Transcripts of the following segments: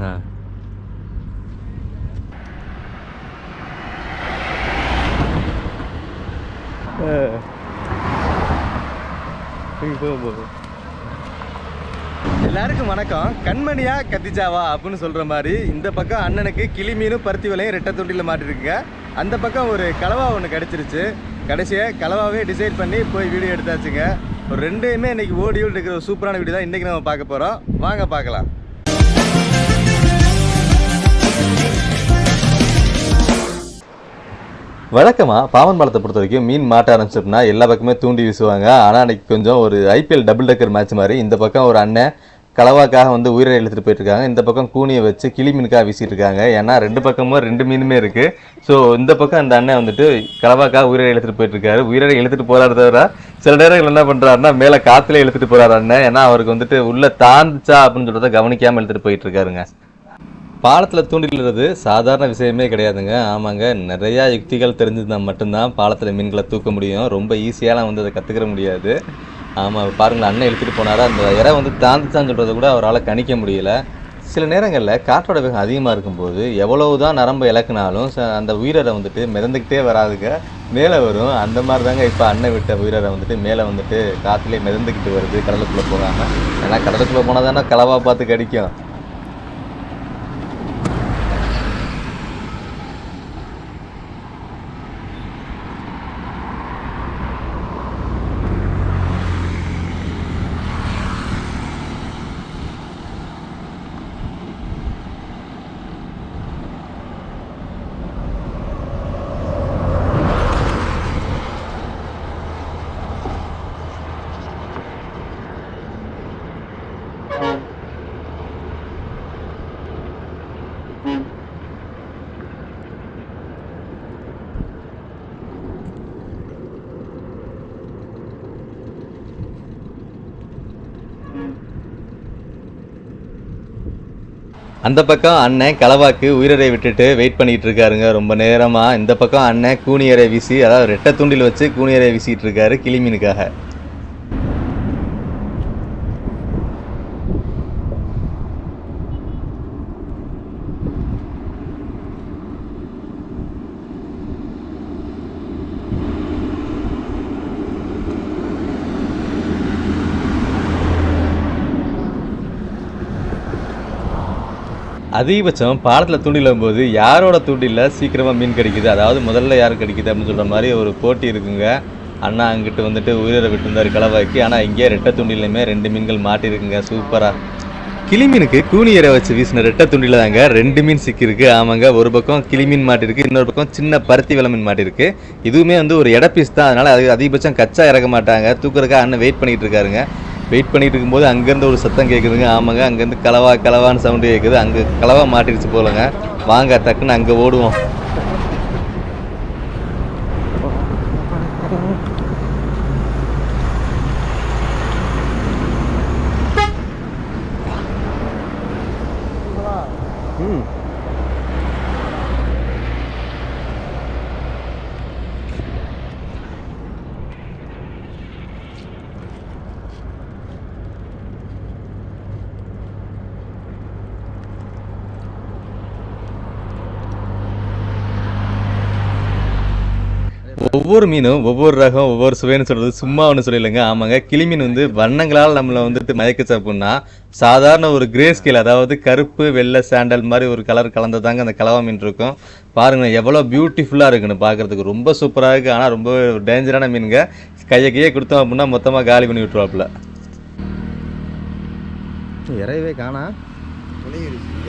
ஆ. எல்லாருக்கும் வணக்கம். கண்மணியா கத்திச்சாவா அப்படின்னு சொல்கிற மாதிரி இந்த பக்கம் அண்ணனுக்கு கிளி மீனும் பருத்தி வலையும் ரெட்டை தொண்டியில் மாட்டிருக்குங்க. அந்த பக்கம் ஒரு கலவா ஒன்று கிடச்சிருச்சு. கடைசியாக கலவாவே டிசைட் பண்ணி போய் வீடியோ எடுத்தாச்சுங்க. ஒரு ரெண்டையுமே இன்றைக்கி ஓடியோடு இருக்கிற ஒரு சூப்பரான வீடியோ தான் இன்றைக்கி நம்ம பார்க்க போகிறோம். வாங்க பார்க்கலாம். வழக்கமாக பாவன் பாலத்தை பொறுத்த வரைக்கும் மீன் மாட்ட ஆரம்பிச்சோம்னா எல்லா பக்கமே தூண்டி வீசுவாங்க. ஆனால் அன்றைக்கி கொஞ்சம் ஒரு ஐபிஎல் டபுள் டக்கர் மேட்ச் மாதிரி இந்த பக்கம் ஒரு அண்ணன் கலவாக்காக வந்து உயிரை இழுத்துட்டு போயிட்டுருக்காங்க. இந்த பக்கம் கூனியை வச்சு கிளி மீனுக்காக வீசிட்டு இருக்காங்க. ஏன்னா ரெண்டு பக்கமும் ரெண்டு மீனுமே இருக்குது. ஸோ இந்த பக்கம் அந்த அண்ணன் வந்துட்டு கலவாக்காக உயிரை இழுத்துட்டு போயிட்டுருக்காரு. உயிரை இழுத்துட்டு போகிறாரு தவிர சில நேரங்கள் என்ன பண்ணுறாருன்னா மேலே காற்றுல இழுத்துட்டு போகிறாரு அண்ணன். ஏன்னா அவருக்கு வந்துட்டு உள்ளே தாந்துச்சா அப்படின்னு சொல்கிறத கவனிக்காமல் இழுத்துட்டு போயிட்டுருக்காருங்க. பாலத்தில் தூண்டிடுறது சாதாரண விஷயமே கிடையாதுங்க. ஆமாங்க, நிறையா யுக்திகள் தெரிஞ்சிருந்தால் மட்டும்தான் பாலத்தில் மீன்களை தூக்க முடியும். ரொம்ப ஈஸியாலாம் வந்து அதை கற்றுக்கிற முடியாது. ஆமாம், பாருங்களேன், அண்ணன் இழுத்துட்டு போனாரா அந்த இறை வந்து தாந்துச்சான்னு சொல்கிறத கூட அவரால் கணிக்க முடியல. சில நேரங்களில் காற்றோட வேகம் அதிகமாக இருக்கும்போது எவ்வளவு தான் நரம்பு இலக்குனாலும் அந்த உயிரை வந்துட்டு மிதந்துக்கிட்டே வராதுங்க, மேலே வரும். அந்த மாதிரி தாங்க இப்போ அண்ணன் விட்ட உயிரை வந்துட்டு மேலே வந்துட்டு காற்றுலேயே மிதந்துக்கிட்டு வருது, கடலுக்குள்ளே போகாமல். ஏன்னா கடலுக்குள்ளே போனால் தானே கலவா பார்த்து கடிக்கும். அந்த பக்கம் அண்ணன் கலவாக்கு உயிரை விட்டுட்டு வெயிட் பண்ணிட்டு இருக்காருங்க ரொம்ப நேரமாக. இந்த பக்கம் அண்ணன் கூனியரை வீசி, அதாவது ரெட்டை தூண்டில் வச்சு கூனியரை வீசிட்டு இருக்காரு கிளி மீனுக்காக. அதிகபட்சம் பாலத்தில் தூண்டிலும் போது யாரோட தூண்டில சீக்கிரமாக மீன் கிடைக்குது, அதாவது முதல்ல யார் கிடைக்குது அப்படின்னு சொல்கிற மாதிரி ஒரு போட்டி இருக்குங்க. அண்ணா அங்கிட்டு வந்துட்டு உயிரை விட்டுருந்தார் கலவாக்கி. ஆனால் இங்கே ரெட்டை தூண்டிலையுமே ரெண்டு மீன்கள் மாட்டிருக்குங்க சூப்பராக. கிளி மீனுக்கு கூனியரை வச்சு வீசின ரெட்டை தூண்டில தாங்க ரெண்டு மீன் சிக்கிருக்கு. ஆமாங்க, ஒரு பக்கம் கிளி மீன் மாட்டிருக்கு, இன்னொரு பக்கம் சின்ன பருத்தி வெலை மீன் மாட்டிருக்கு. இதுவுமே வந்து ஒரு எடை பீஸ் தான், அதனால் அது அதிகபட்சம் கச்சா இறக்க மாட்டாங்க. தூக்குறதுக்காக அண்ணன் வெயிட் பண்ணிகிட்டு இருக்காருங்க. வெயிட் பண்ணிட்டு இருக்கும்போது அங்கேருந்து ஒரு சத்தம் கேட்குதுங்க. ஆமாங்க, அங்கேருந்து கலவான்னு சவுண்டு கேட்குது. அங்கே கலவா மாட்டிடுச்சு போலங்க. வாங்க டக்குன்னு அங்கே ஓடுவோம். ஒவ்வொரு மீனும் ஒவ்வொரு ரகம் ஒவ்வொரு சுவைன்னு சொல்கிறது சும்மா ஒன்று சொல்லலைங்க. ஆமாங்க, கிளி மீன் வந்து வண்ணங்களால் நம்மளை வந்துட்டு மயக்க அப்படின்னா சாதாரண ஒரு கிரே ஸ்கேல், அதாவது கருப்பு வெள்ளை சாண்டல் மாதிரி ஒரு கலர் கலந்ததாங்க அந்த கலவா மீன் இருக்கும். பாருங்கள் எவ்வளோ பியூட்டிஃபுல்லாக இருக்குன்னு பார்க்குறதுக்கு ரொம்ப சூப்பராக இருக்குது. ஆனால் ரொம்ப டேஞ்சரான மீனுங்க. கையை கொடுத்தோம் அப்படின்னா மொத்தமாக காலி பண்ணி விட்டுருவாப்புல. இறையவே காணா,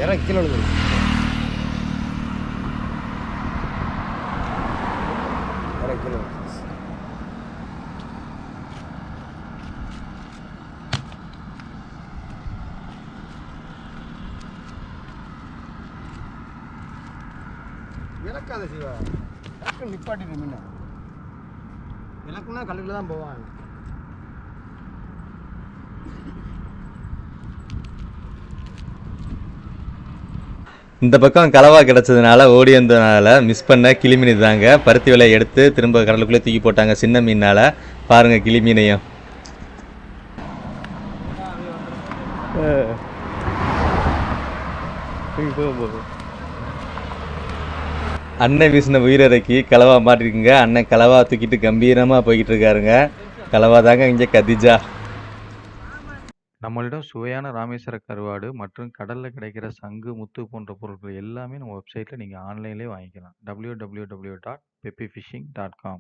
இறை கீழே இறக்காத சிவா, நிப்பாட்டிட்டு மீன் இலக்குன்னா கல்லுக்குள்ள தான் போவாங்க. இந்த பக்கம் கலவா கிடச்சதுனால ஓடி வந்ததுனால மிஸ் பண்ண கிளி மீன் தாங்க. பருத்தி விலையை எடுத்து திரும்ப கடலுக்குள்ளே தூக்கி போட்டாங்க சின்ன மீனால். பாருங்கள் கிளி மீனையும். அண்ணன் வீசின உயிரிறைக்கு கலவா மாட்டிருக்குங்க. அண்ணன் கலவா தூக்கிட்டு கம்பீரமா போய்கிட்டு இருக்காருங்க. கலவா தாங்க இங்க கதிஜா. நம்மளிடம் சுவையான ராமேஸ்வர கருவாடு மற்றும் கடல்ல கிடைக்கிற சங்கு, முத்து போன்ற பொருட்கள் எல்லாமே நம்ம வெப்சைட்ல நீங்க ஆன்லைன்லயே வாங்கிக்கலாம். www.peppyfishing.com